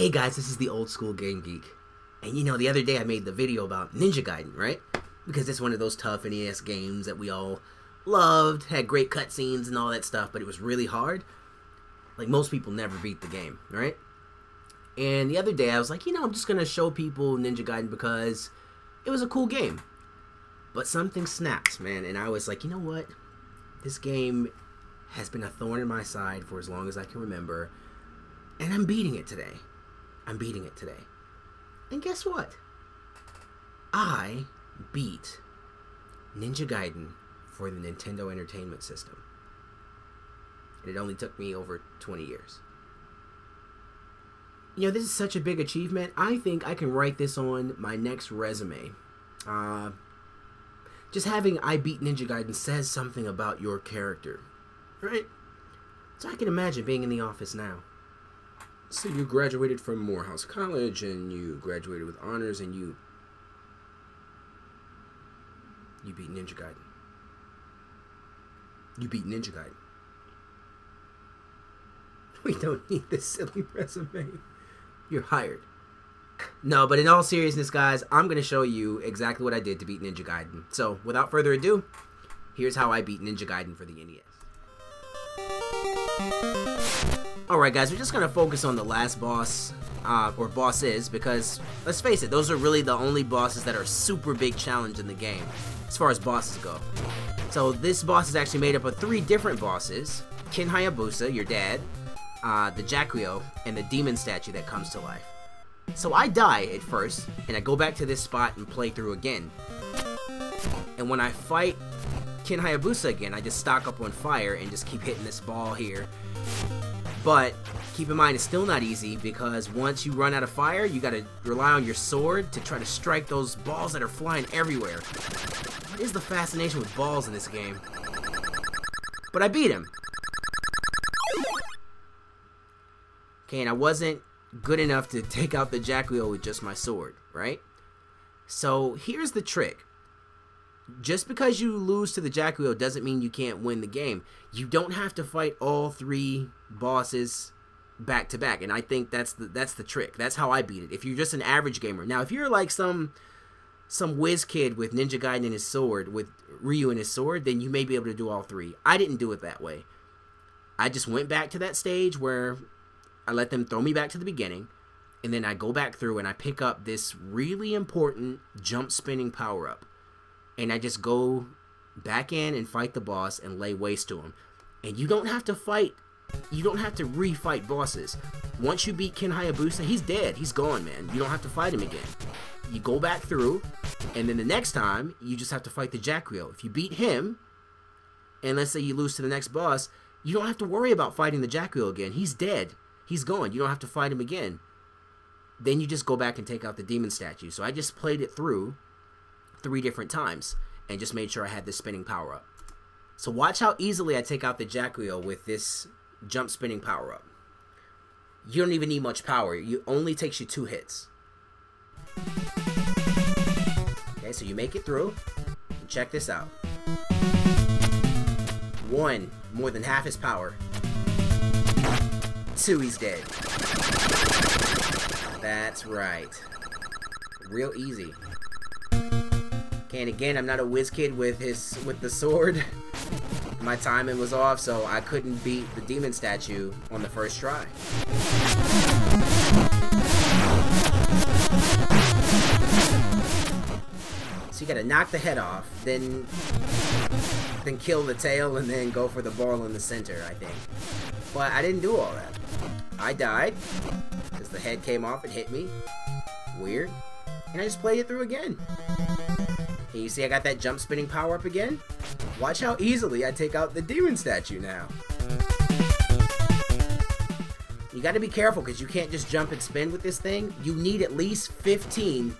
Hey guys, this is the Old School Game Geek. And you know, the other day I made the video about Ninja Gaiden, right? Because it's one of those tough NES games that we all loved, had great cutscenes and all that stuff, but it was really hard. Like, most people never beat the game, right? And the other day I was like, you know, I'm just going to show people Ninja Gaiden because it was a cool game. But something snapped, man, and I was like, you know what? This game has been a thorn in my side for as long as I can remember, and I'm beating it today. I'm beating it today. And guess what? I beat Ninja Gaiden for the Nintendo Entertainment System. And it only took me over 20 years. You know, this is such a big achievement. I think I can write this on my next resume. Just having I beat Ninja Gaiden says something about your character, right? So I can imagine being in the office now. So you graduated from Morehouse College, and you graduated with honors, and you beat Ninja Gaiden. You beat Ninja Gaiden. We don't need this silly resume. You're hired. No, but in all seriousness, guys, I'm going to show you exactly what I did to beat Ninja Gaiden. So, without further ado, here's how I beat Ninja Gaiden for the NES. Alright guys, we're just going to focus on the last boss, or bosses, because, let's face it, those are really the only bosses that are a super big challenge in the game, as far as bosses go. So this boss is actually made up of 3 different bosses: Ken Hayabusa, your dad, the Jacuyo, and the demon statue that comes to life. So I die at first, and I go back to this spot and play through again. And when I fight Ken Hayabusa again, I just stock up on fire and just keep hitting this ball here. But keep in mind, it's still not easy, because once you run out of fire, you gotta rely on your sword to try to strike those balls that are flying everywhere. What is the fascination with balls in this game? But I beat him. Okay, and I wasn't good enough to take out the Jacuyo with just my sword, right? So here's the trick. Just because you lose to the Jacuyo doesn't mean you can't win the game. You don't have to fight all 3 bosses back to back, and I think that's the trick. That's how I beat it. If you're just an average gamer. Now, if you're like some whiz kid with Ninja Gaiden and his sword, with Ryu and his sword, then you may be able to do all 3. I didn't do it that way. I just went back to that stage where I let them throw me back to the beginning, and then I go back through and I pick up this really important jump spinning power-up. And I just go back in and fight the boss and lay waste to him. And you don't have to fight. You don't have to re-fight bosses. Once you beat Ken Hayabusa, he's dead. He's gone, man. You don't have to fight him again. You go back through, and then the next time, you just have to fight the Jacuyo. If you beat him, and let's say you lose to the next boss, you don't have to worry about fighting the Jacuyo again. He's dead. He's gone. You don't have to fight him again. Then you just go back and take out the demon statue. So I just played it through 3 different times and just made sure I had this spinning power up. So watch how easily I take out the Jacuyo with this jump spinning power up. You don't even need much power. It only takes you 2 hits. Okay, so you make it through. And check this out. 1, more than half his power. 2, he's dead. That's right. Real easy. And again, I'm not a whiz kid with the sword. My timing was off, so I couldn't beat the demon statue on the first try. So you gotta knock the head off, then kill the tail, and then go for the ball in the center, I think. But I didn't do all that. I died because the head came off and hit me. Weird. And I just played it through again. And you see I got that jump spinning power up again? Watch how easily I take out the demon statue now. You gotta be careful, because you can't just jump and spin with this thing. You need at least 15,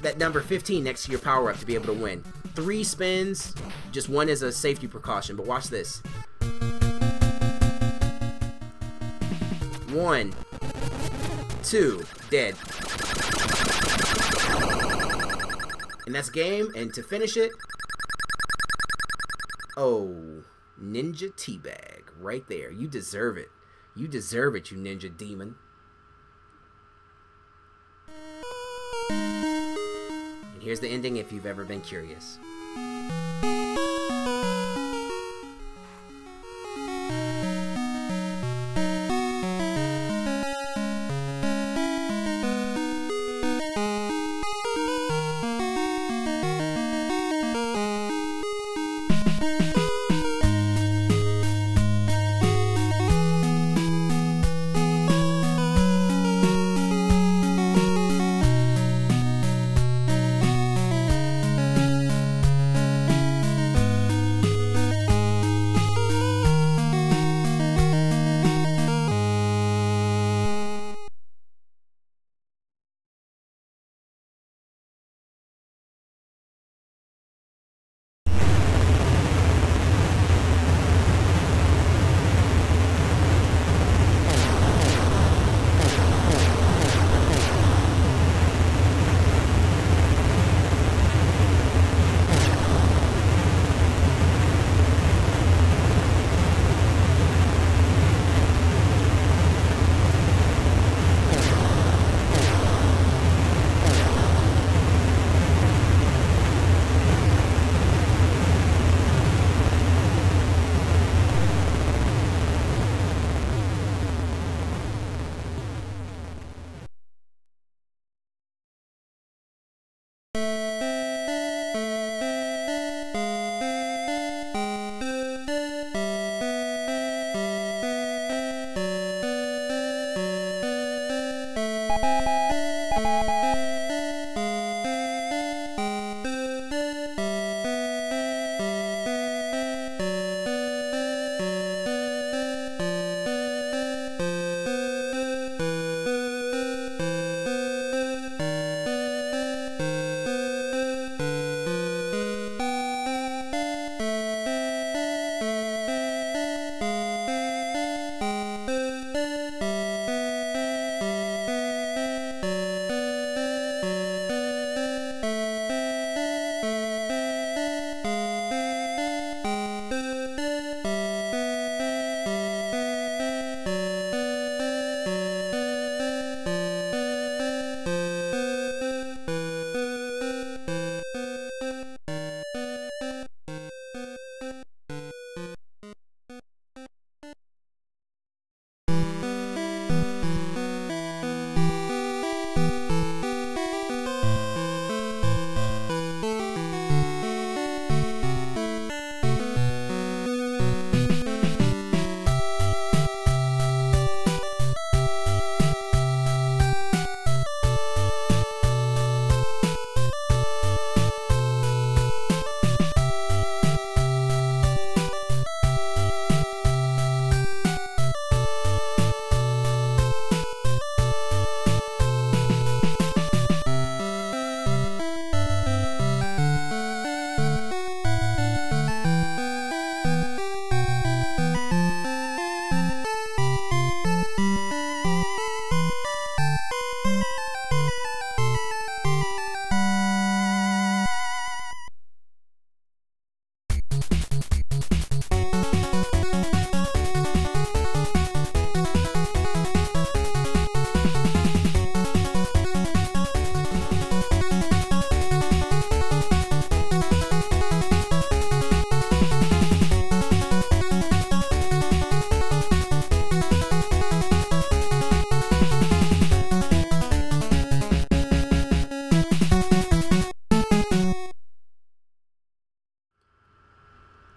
that number 15 next to your power up to be able to win. 3 spins, just 1 is a safety precaution, but watch this. 1, 2, dead. And that's game, and to finish it, oh, Ninja Teabag, right there. You deserve it. You deserve it, you ninja demon. And here's the ending if you've ever been curious.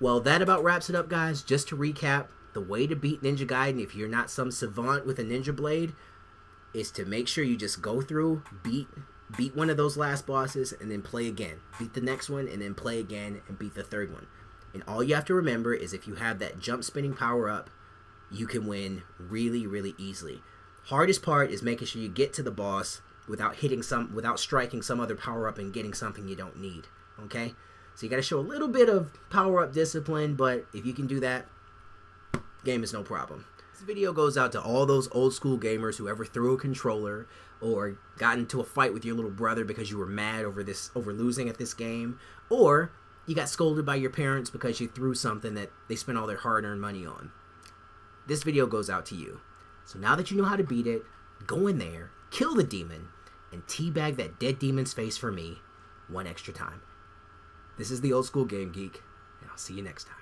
Well, that about wraps it up, guys. Just to recap, the way to beat Ninja Gaiden, if you're not some savant with a ninja blade, is to make sure you just go through, beat one of those last bosses, and then play again. Beat the next one, and then play again, and beat the third one. And all you have to remember is if you have that jump spinning power up, you can win really, really easily. Hardest part is making sure you get to the boss without striking some other power up and getting something you don't need. Okay? So you got to show a little bit of power up discipline, but if you can do that, game is no problem. This video goes out to all those old school gamers who ever threw a controller or got into a fight with your little brother because you were mad over losing at this game, or you got scolded by your parents because you threw something that they spent all their hard-earned money on. This video goes out to you. So now that you know how to beat it, go in there, kill the demon, and teabag that dead demon's face for me, one extra time. This is the Old School Game Geek, and I'll see you next time.